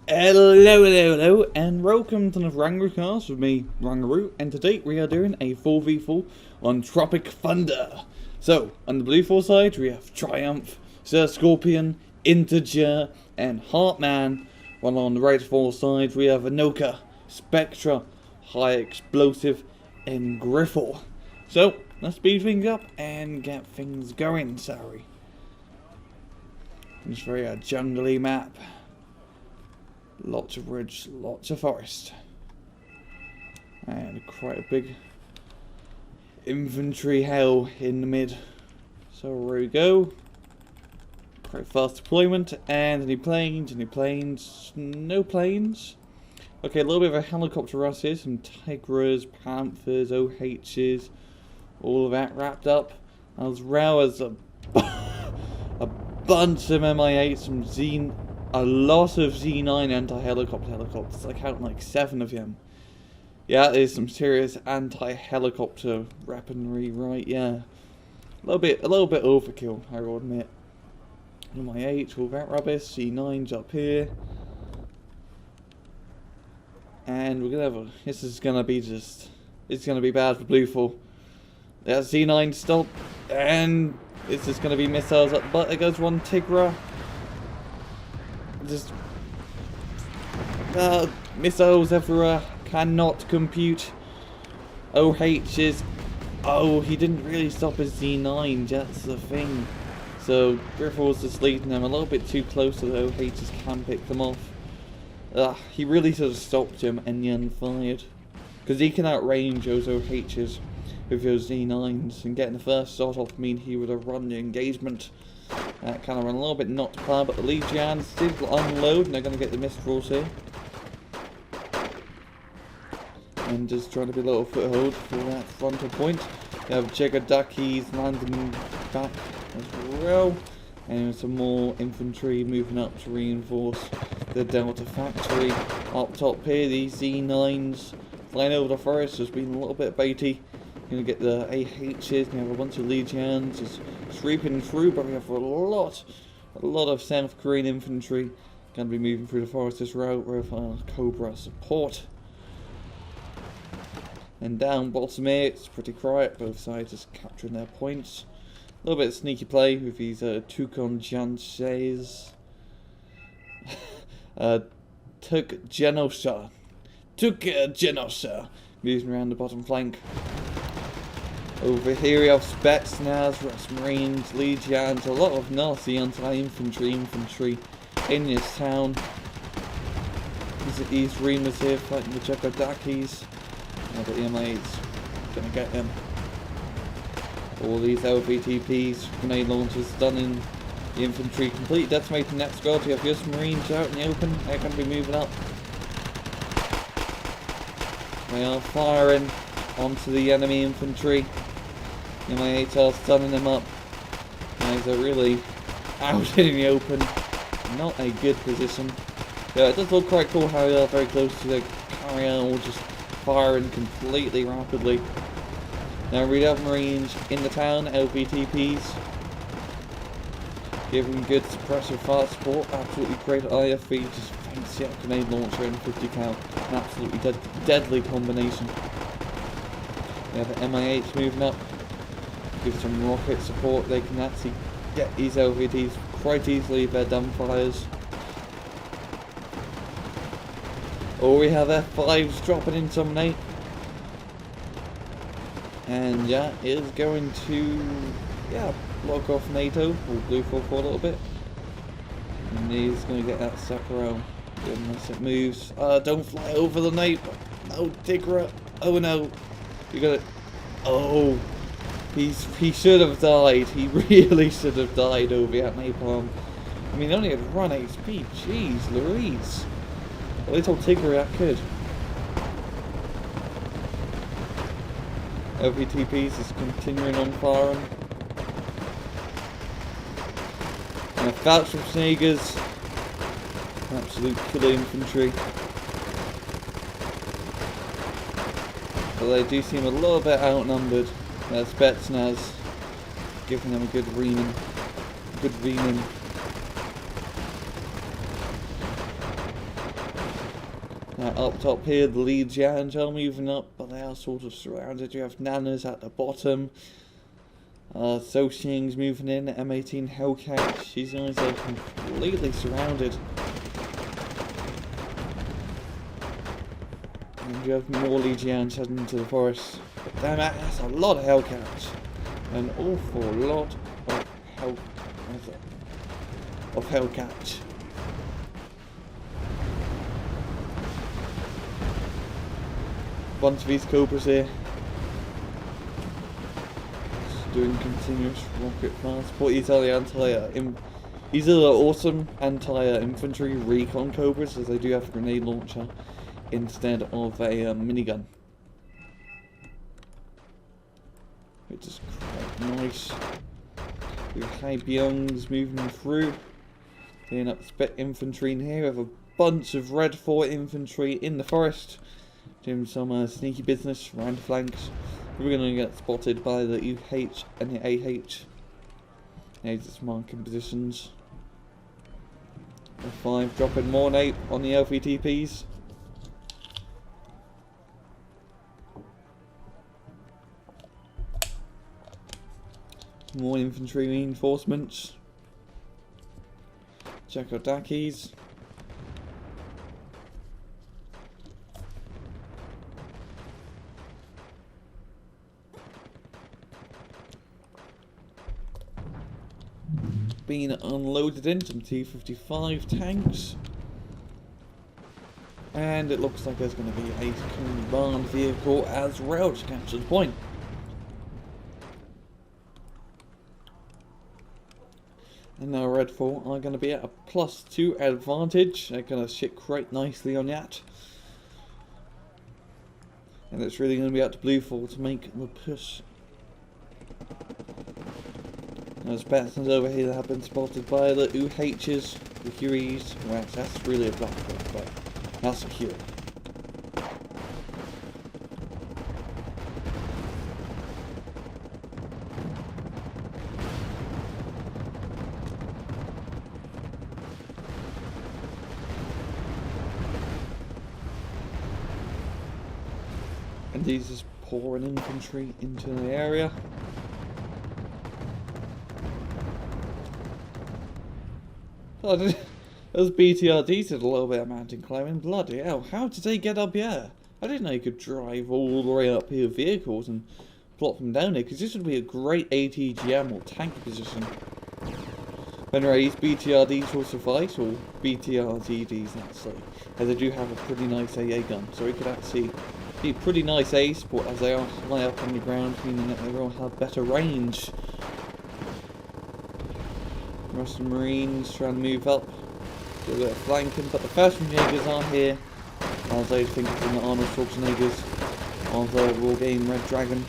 Hello, and welcome to the RANGROO cast with me, RANGROO, and today we are doing a 4v4 on Tropic Thunder. So, on the Blufor side, we have Triumph, SirScorpion, Integer, and Hartmann, while on the Redfor side, we have enohka, Spektre, HighXplosive, and Griffor. So, let's speed things up and get things going, sorry. It's very jungly map. Lots of woods, lots of forest. And quite a big infantry hell in the mid. So here we go. Quite fast deployment. And any planes, no planes. Okay, a little bit of a helicopter rush here. Some Tigers, Panthers, OHs. All of that wrapped up. As well as a bunch of MI8, some a lot of Z9 anti-helicopters. I count like 7 of them. Yeah, there's some serious anti-helicopter weaponry, right? Yeah, a little bit overkill, I will admit. MI8, all that rubbish. Z9's up here, and we're gonna have this is gonna be it's gonna be bad for Blufor. Yeah, Z9 stop, and it's just gonna be missiles up. But there goes one Tigra. Just missiles everywhere, cannot compute. OHs, oh, he didn't really stop his Z9, that's the thing. So Griffor's just leading them a little bit too close so the OHs can pick them off. He really should have stopped him and then fired, because he can outrange those OHs with those Z9s, and getting the first shot off mean he would have run the engagement. That kind of ran a little bit not to plan, but the Legions did unload, and they're going to get the Mistrals here. And just trying to be a little foothold for that frontal point. You have Jagadakis landing back as well. And some more infantry moving up to reinforce the Delta factory. Up top here, these Z9s flying over the forest has been a little bit baity. You're going to get the AHs, and you have a bunch of Legions just sweeping through, but we have a lot of South Korean infantry going to be moving through the forest this route with Cobra support. And down bottom here, it's pretty quiet, both sides just capturing their points. A little bit of sneaky play with these Tukon Janses. Tuk Genosha, moving around the bottom flank. Over here we have Spektre, Rust Marines, Legions, a lot of nasty anti-infantry in this town. These Remus here fighting the Jagadakis. Now the MI8's gonna get them. All these LVTPs, grenade launchers, stunning the infantry, completely decimating that squad. You have just Marines out in the open, they're gonna be moving up. They are firing onto the enemy infantry. MI8 are stunning them up. Guys are really out in the open. Not a good position. Yeah, it does look quite cool how they are very close to the carrier, or just firing completely rapidly. Now we have Marines in the town, LVTPs. Giving good suppressive fire support. Absolutely great at IFV. Just fancy up grenade launcher and 50 cal. An absolutely deadly combination. We have the MI8s moving up. Give some rocket support. They can actually get these LVTs quite easily if they're dumbfires. Or we have F5s dropping in some nate. And yeah, it is going to block off NATO or Blufor for a little bit. And he's going to get that sucker out unless it moves. Don't fly over the nate. No, Tigra. Oh no. You got it. Oh. He should have died. He really should have died over at napalm. I mean, only had 1 HP. Jeez Louise. A little Tigra that could. LVTPs is continuing on firing. And a Fouch from Sneakers. Absolute killer infantry. But they do seem a little bit outnumbered. Spektre giving them a good reaming. Now up top here, the Legions are moving up, but they are sort of surrounded. You have Nanas at the bottom. Soxing's moving in, M18 Hellcat. These guys are completely surrounded. And you have more Legions heading into the forest. But damn it, that's a lot of Hellcats. An awful lot of Hellcats. Bunch of these Cobras here. Just doing continuous rocket fire support. These are the these are the awesome anti-infantry recon Cobras, as they do have a grenade launcher instead of a minigun, which is quite nice. We have Haibiongs moving through, clearing up Spec infantry in here. We have a bunch of Redfor infantry in the forest, doing some sneaky business around the flanks. We're going to get spotted by the UH and the AH. Now just marking positions. F5 dropping more nape on the LVTPs. More infantry reinforcements. Jakodakis. Being unloaded in some T-55 tanks. And it looks like there's going to be a command vehicle as well to capture the point. And now Redfor are going to be at a +2 advantage. They're going to sit quite nicely on that. And it's really going to be up to Blufor to make the push. There's Batsons over here that have been spotted by the UHs, the Hueys. Well, that's really a black one, but that's a Huey. And these just pouring infantry into the area. Those BTRDs did a little bit of mountain climbing. Bloody hell, how did they get up here? I didn't know you could drive all the way up here with vehicles and plop them down here, because this would be a great ATGM or tank position. But anyway, these BTRDs will suffice, or BTRDs, let's say, as they do have a pretty nice AA gun, so we could actually be pretty nice A support as they are high up on the ground, meaning that they will have better range. Russian Marines trying to move up, do a bit of flanking, but the first Jaegers are here, as I think it's in the Arnold Schwarzeneggers of the Wargame Red Dragon.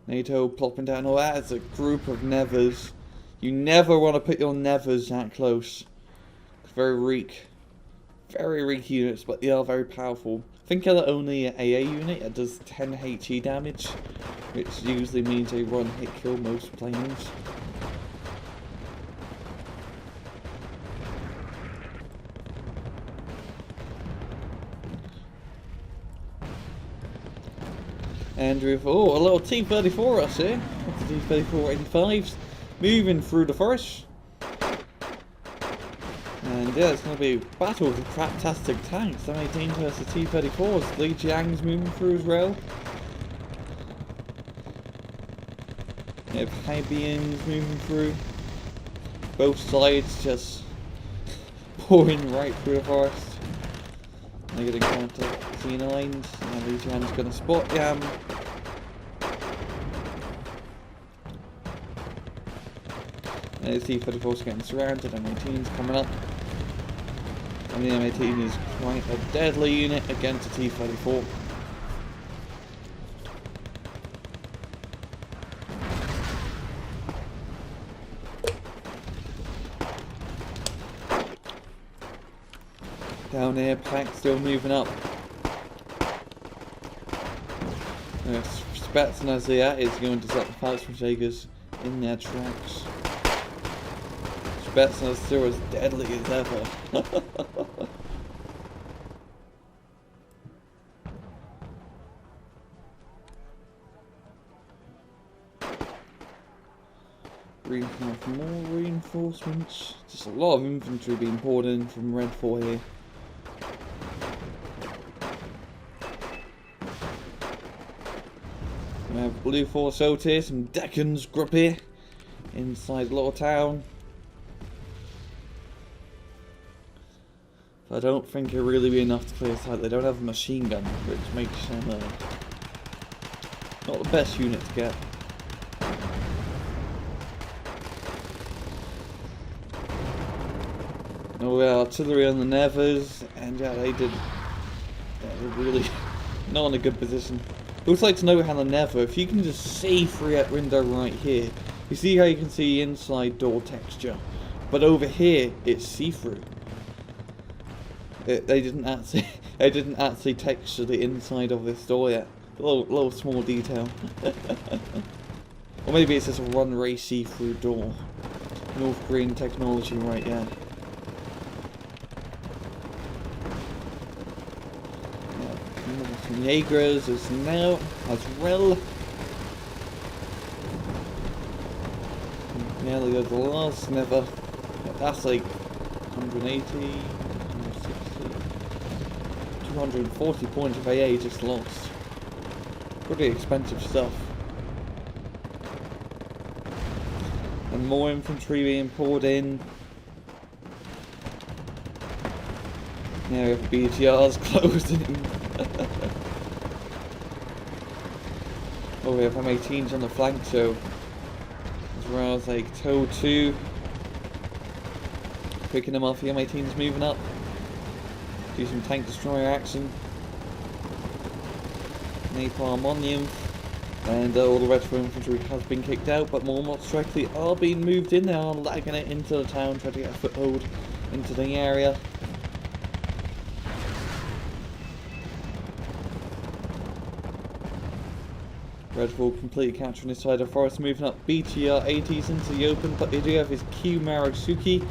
NATO plopping down. Oh, that is a group of nevers. You never want to put your nevers that close. It's very weak. Very weak units, but they are very powerful. I think they're only an AA unit that does 10 HE damage, which usually means they run hit kill most planes. And with, a little T-34 us here. T-34 85s moving through the forest. And yeah, it's going to be a battle of the craptastic tanks. M18 versus T-34s. Li Jiang's moving through as well. You have Haibiongs moving through. Both sides just pouring right through the forest. They're going to encounter C9s. And Li Jiang's going to spot Yam. And the T-34's getting surrounded, M18's coming up. And the M18 is quite a deadly unit against the T-34. Down here, Pack still moving up. Spektre as they are is going to set the pallets from Shakers in their tracks. Spektre is still as deadly as ever. We have more reinforcements. Just a lot of infantry being poured in from Redfor here. We have Blufor out here, some Deccan's group here inside the little town. I don't think it'll really be enough to clear this out. They don't have a machine gun, which makes them not the best unit to get. No, we have artillery on the Nevers, and yeah, they did really not in a good position. I would like to know how the Never, if you can just see through that window right here, you see how you can see inside door texture, but over here it's see-through. They didn't actually texture the inside of this door yet. A little small detail. Or maybe it's just a one-way see-through door. North Korean technology right there. Jaegers is now as well. Nearly the last Never. That's like 180, 160, 240 points of AA just lost. Pretty expensive stuff. And more infantry being poured in. Now we have BTRs closing. Oh, we have M18s on the flank too, as well as like TOW 2 picking them off. The M18s moving up, do some tank destroyer action, napalm on them, and all the Redfor infantry has been kicked out, but more mods directly are being moved in. They are lagging it into the town, trying to get a foothold into the area. Redfor completely capturing this side of the forest, moving up BTR 80s into the open, but they do have his Q Marotsuki,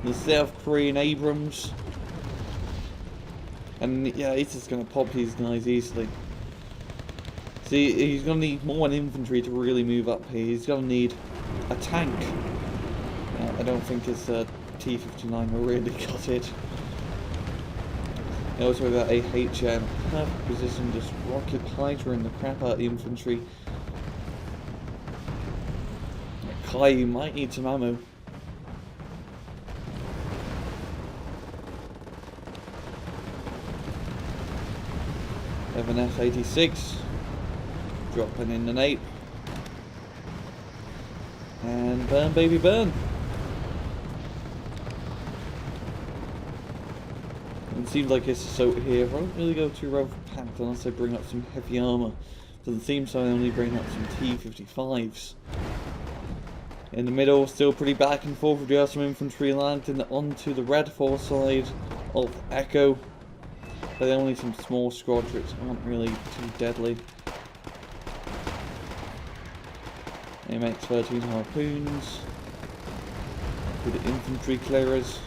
the South Korean Abrams, and yeah, he's just going to pop these guys easily. See, he's going to need more infantry to really move up here. He's going to need a tank. I don't think his T-59 will really cut it. They also got a HM perfect position, just rocket hydering the crap out of the infantry. Kai, you might need some ammo. We have an F-86 dropping in the nape. And burn, baby, burn! It seems like it's so here. I won't really go too rough packed unless I bring up some heavy armour. Doesn't seem so. I only bring up some T-55s. In the middle, still pretty back and forth. We do have some infantry landing onto the Redfor side of Echo. But only some small squads which aren't really too deadly. MX-13 harpoons. With the infantry clearers.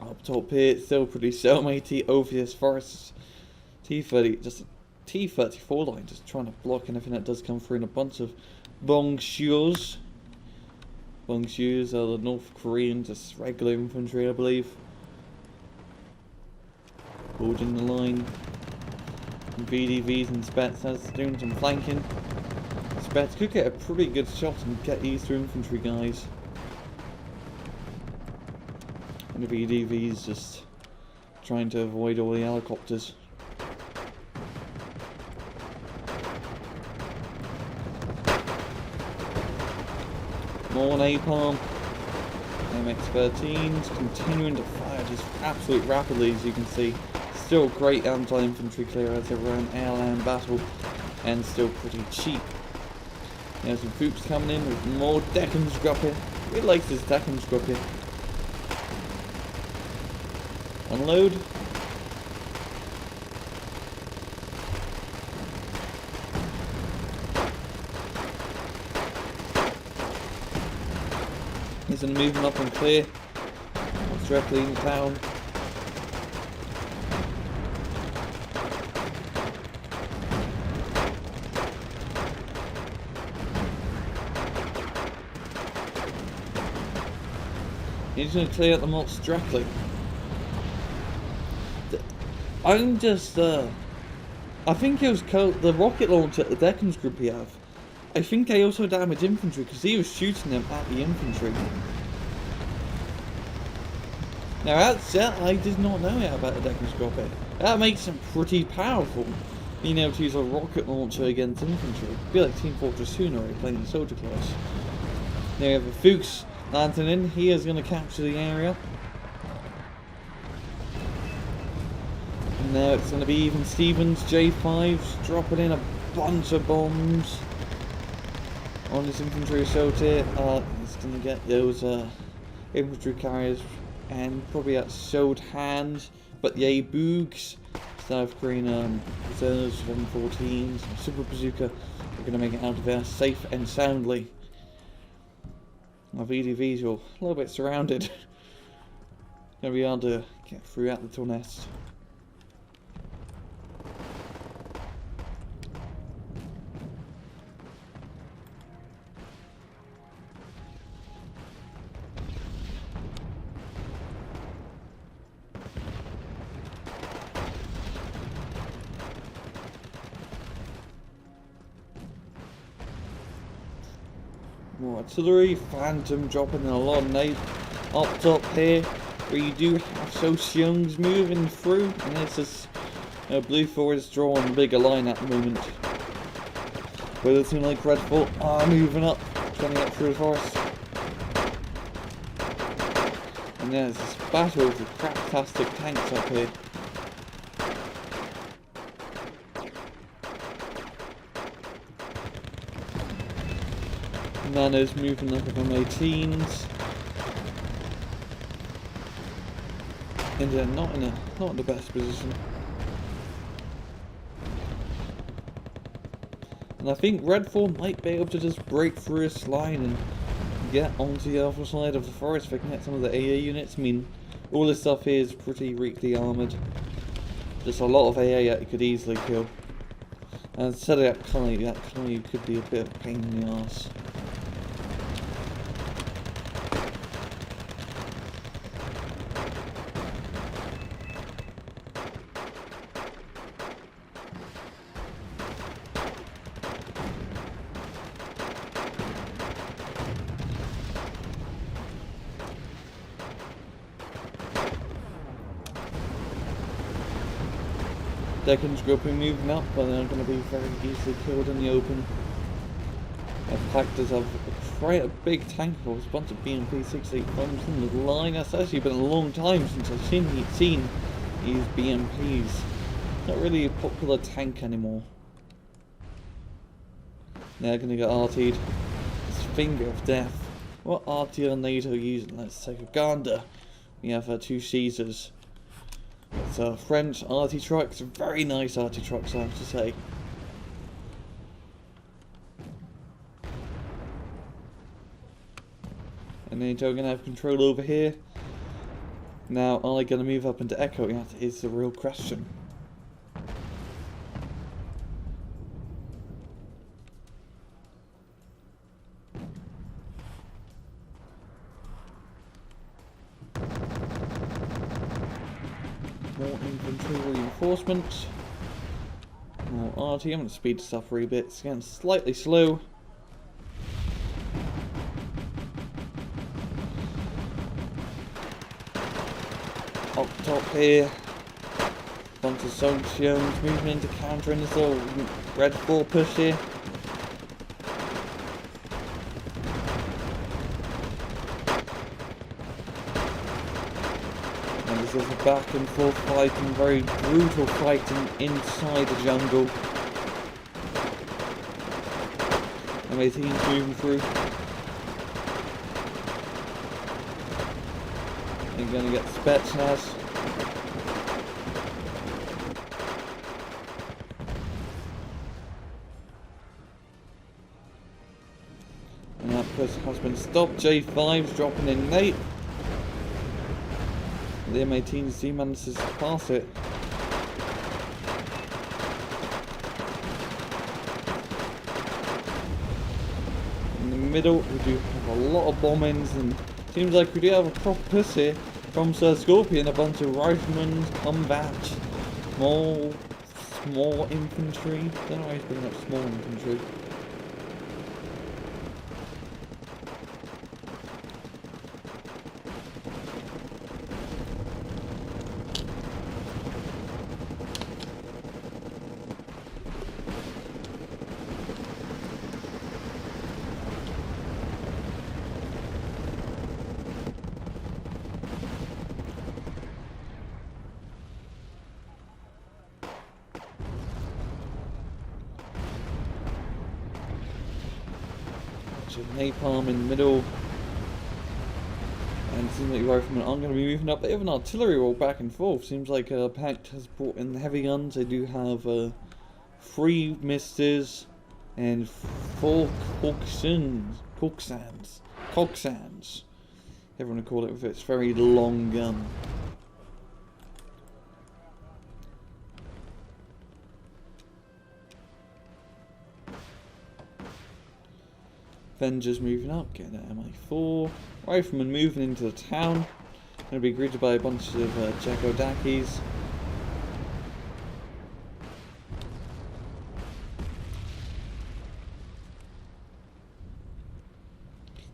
Up top here, it's still pretty cellmatey. Obvious forests. T-30, just a T-34 line, just trying to block anything that does come through in a bunch of Bongshuos. Bongshuos are the North Korean, just regular infantry, I believe. Holding the line. And VDVs and Spetsnaz doing some flanking. Spets could get a pretty good shot and get these two infantry guys. And the VDVs just trying to avoid all the helicopters. More napalm. MX-13s continuing to fire just absolutely rapidly, as you can see. Still great anti-infantry clear as they run airland battle, and still pretty cheap. There's some troops coming in with more Deccan's group here. Really likes this Deccan's group here. Unload. He's going to move him up and clear. Directly in town. He's going to clear out the mods directly. I'm just, I think it was the rocket launcher the Deccan's group we have. I think they also damage infantry because he was shooting them at the infantry. Now that I did not know that about the Deccan's group. That makes him pretty powerful, being able to use a rocket launcher against infantry. It'd be like Team Fortress 2 already playing the soldier class. Now we have a Fuchs lantern in. He is going to capture the area. And now it's going to be even Stevens, J5s, dropping in a bunch of bombs on this infantry assault here. He's going to get those infantry carriers and probably that showed hands, but the Boogs, South Korean reserves, 714s, Super Bazooka, are going to make it out of there safe and soundly. Our VDVs are a little bit surrounded. Going to be able to get through out the little nest. More artillery, Phantom dropping in a lot of nade up top here, where you do have Sociums moving through, and it's just Blufor is drawing a bigger line at the moment. But it's like Redfor are moving up, trying to get through the forest. And there's this battle with the craptastic tanks up here. Nano's moving up on M18s, and they're not in the best position. And I think Redfor might be able to just break through this line and get onto the other side of the forest if they can get some of the AA units. I mean, all this stuff here is pretty weakly armoured. Just a lot of AA that you could easily kill. And instead of that colony could be a bit of a pain in the arse. Deccan's group are moving up, but they're going to be very easily killed in the open. Factors have quite a big tank force, a bunch of BMP 68 bombs in the line. That's actually been a long time since I've seen these BMPs. Not really a popular tank anymore. They're going to get RT'd. It's Finger of Death. What RT are NATO using? Let's take a gander. We have 2 Caesars. It's French RT trucks, very nice RT trucks I have to say. And then they're going to have control over here. Now, are they going to move up into Echo? That is the real question. More infantry reinforcements. More RT. I'm going to speed this up a bit. It's getting slightly slow. Up top here. Bunch of Sociums moving into countering this little Redfor push here. There's a back and forth fighting, very brutal fighting inside the jungle. M18's moving through. They're going to get Spetsnaz. And that outpost has been stopped. J5's dropping in late. The M18Z manages to pass it. In the middle, we do have a lot of bombings, and seems like we do have a proper push here from SirScorpion. A bunch of riflemen, combat, small infantry. Don't know why he's bringing up small infantry. Napalm in the middle, and it seems like riflemen aren't going to be moving up. They have an artillery roll back and forth. Seems like Pact has brought in the heavy guns. They do have 3 misters and 4 coxswains, everyone would call it with its very long gun. Avengers moving up, getting an MI4. Riflemen moving into the town. Going to be greeted by a bunch of Jagodakis.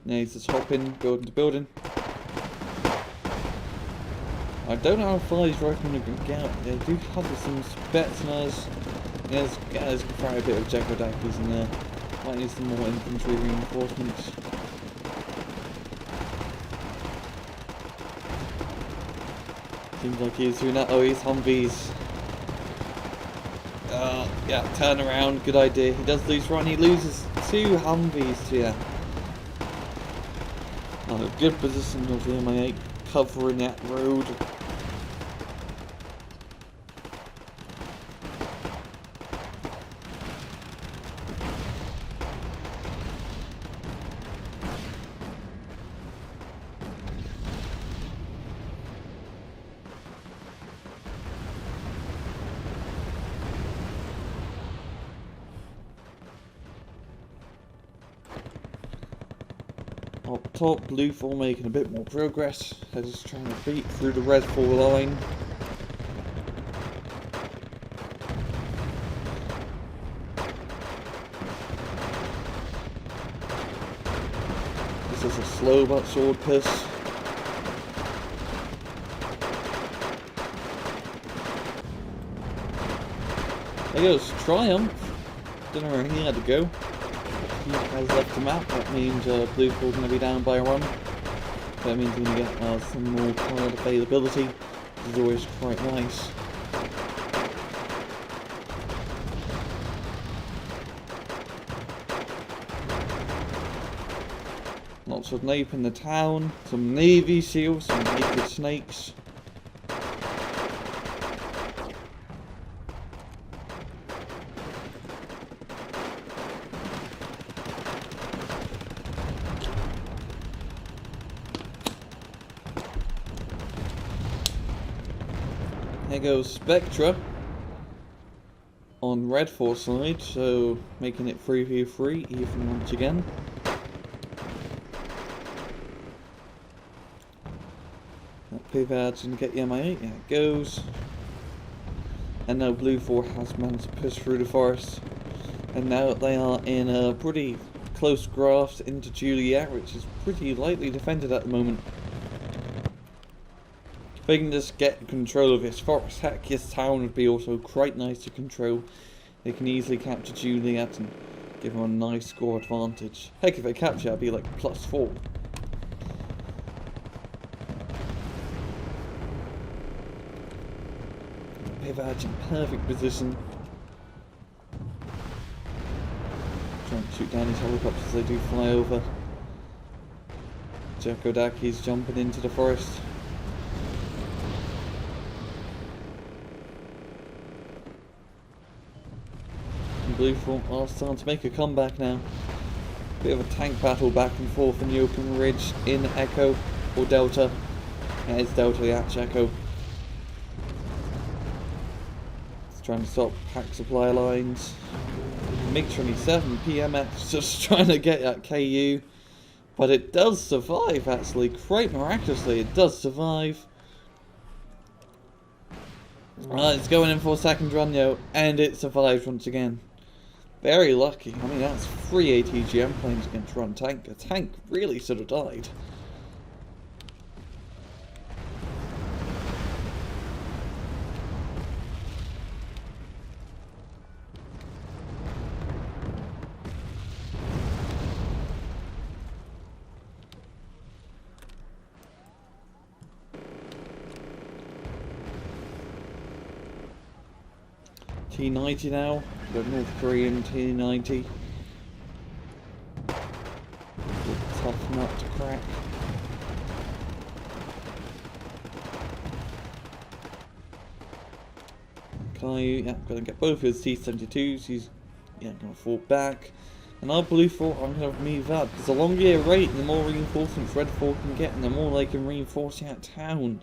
Now he's just hopping, building to building. I don't know how far these riflemen are going to get out. They do have some Spetsnaz. There's quite a bit of Jagodakis in there. Might need some more infantry reinforcements. Seems like he's doing that. Oh, he's Humvees. Yeah, turn around. Good idea. He does lose one. He loses 2 Humvees here. A good position of the MI8 covering that road. Up top, Blufor making a bit more progress. They're just trying to beat through the Redfor line. This is a slow but sword push. There goes Triumph. Don't know where he had to go. He has left the map. That means Blufor's going to be down by 1. That means we're going to get some more card availability, which is always quite nice. Lots of nape in the town, some Navy SEALs, some naked snakes. There goes Spektre on Redfor side, so making it 3v3 even once again. That pivot's gonna get the MI8, yeah it goes. And now Blufor has managed to push through the forest. And now they are in a pretty close grasp into Juliet, which is pretty lightly defended at the moment. If they can just get control of this forest, heck, this town would be also quite nice to control. They can easily capture Juliet and give them a nice score advantage. Heck, if they capture, it'd be like +4. Pivot in perfect position. Trying to shoot down these helicopters as they do fly over. Jakodaki's jumping into the forest. Blufor are starting to make a comeback now. Bit of a tank battle back and forth in the open ridge in Echo or Delta. Yeah, it's Delta, the Echo. It's trying to stop pack supply lines. MiG-27 PMX just trying to get that KU. But it does survive, actually. Quite miraculously, it does survive. It's going in for a second run, yo, and it survives once again. Very lucky. I mean, that's 3 ATGM planes against one tank. A tank really should have died. T90 now, the North Korean T90. Tough nut to crack. Caillou, yeah, gonna get both his T-72s, he's gonna fall back. And our Blufor, I'm gonna move up, because the longer you wait, the more reinforcements Redfor can get, and the more they can reinforce that town.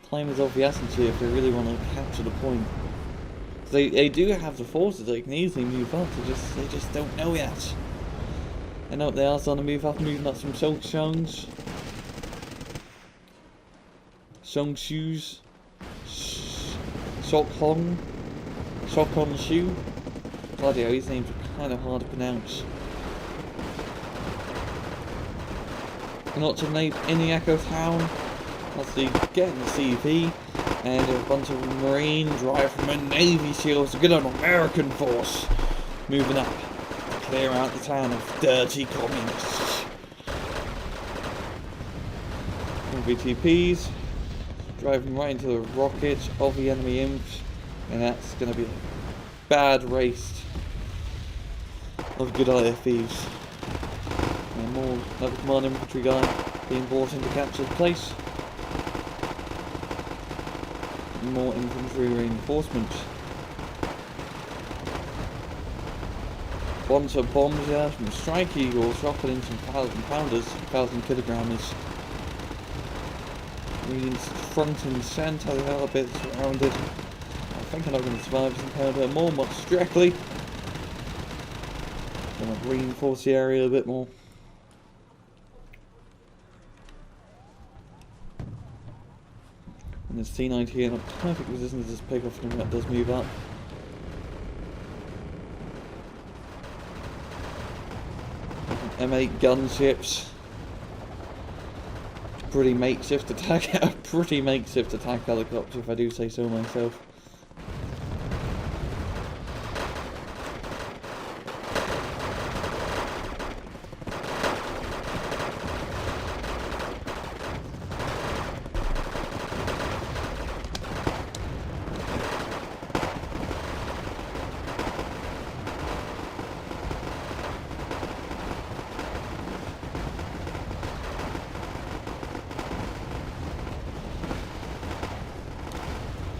Time is of the essence here if they really want to capture the point. They do have the forces, they can easily move up, they just don't know yet. I know they are starting to move up some Shongshu's. Shokhong Shu. Bloody hell, these names are kind of hard to pronounce. Not to name in the Echo Town, that's the getting the CV. And a bunch of Marines, Riflemen, Navy SEALs, a good old American force moving up to clear out the town of dirty communists. VTPs driving right into the rockets of the enemy imps, and that's going to be a bad race of good IFVs. And more another command infantry guy being brought in to capture the place. More infantry reinforcements. Bunch of bombs, yeah, from Strike Eagles, dropping in some 1,000-pounders, 1,000-kilogrammers. Marines front and centre, they are a bit surrounded. I think I'm not going to survive this encounter more, much directly. Going to reinforce the area a bit more. And this T90 here in a perfect position to just pick off something that does move up. M8 gunships. Pretty makeshift attack helicopter, if I do say so myself.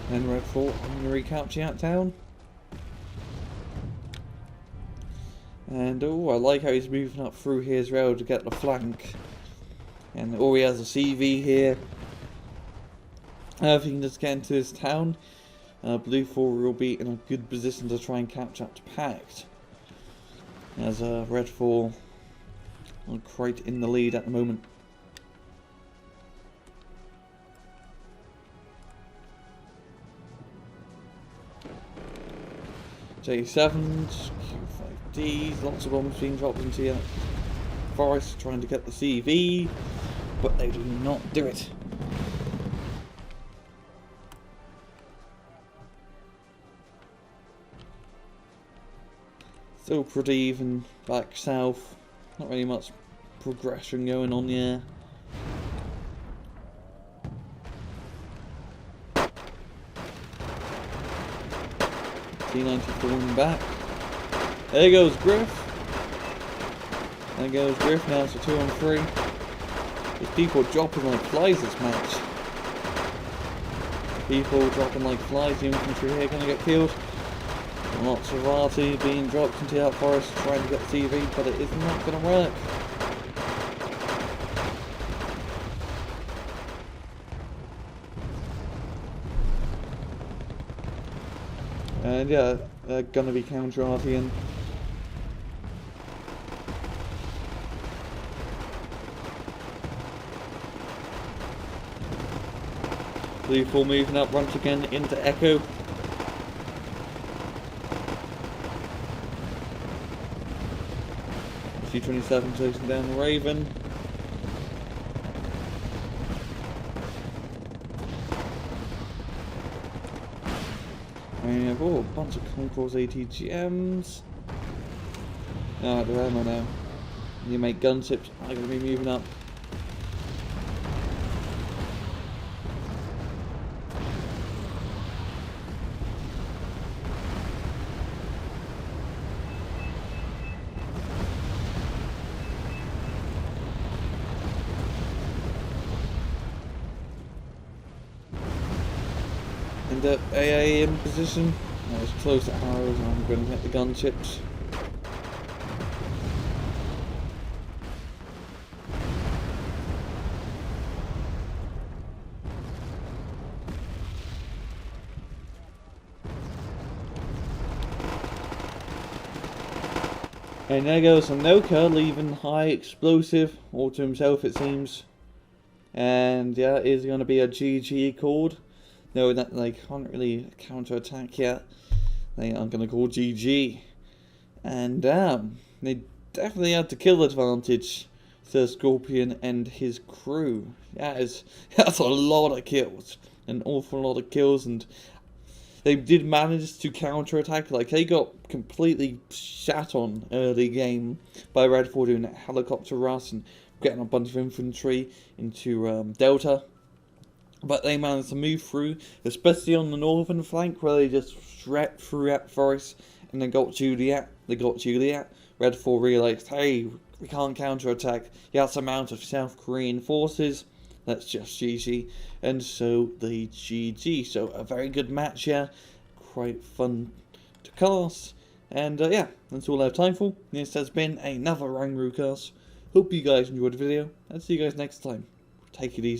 And Redfor, I'm going to recapture that town. And oh, I like how he's moving up through here as well to get the flank. And oh, he has a CV here. If he can just get into this town, Blufor will be in a good position to try and capture that pact. As Redfor quite in the lead at the moment. J7s, Q5Ds, lots of bombs being dropped into the forest trying to get the CV, but they do not do it. Still pretty even back south, not really much progression going on here. T90 falling back. There goes Griff. There goes Griff now, so 2 on 3. There's people dropping like flies this match. People dropping like flies, the infantry here gonna get killed. Lots of RT being dropped into that forest trying to get TV, but it is not going to work. And yeah, they're going to be counter-RTing. Blufor moving up once again into Echo. C-27 chasing down the Raven. And we have a bunch of Concourse ATGMs. Ah, the ammo now. You make gunships are going to be moving up. And the AA in position. That was close to arrows, and I'm going to hit the gunships. And there goes enohka, leaving HighXplosive, all to himself it seems. And yeah, it is going to be a GG called. No, that they can't really counter-attack yet. They are going to call GG. And they definitely had the kill advantage, SirScorpion and his crew. That's a lot of kills. An awful lot of kills, and they did manage to counter-attack. Like, they got completely shat on early game by Redfor doing that helicopter rush and getting a bunch of infantry into Delta. But they managed to move through, especially on the northern flank, where they just shredded through that forest and then got Juliet. They got Juliet. Redfor realised, hey, we can't counter-attack. That's amount of South Korean forces. That's just GG. And so they GG. So a very good match here. Quite fun to cast. And yeah, that's all I have time for. This has been another RANGROO cast. Hope you guys enjoyed the video. And see you guys next time. Take it easy.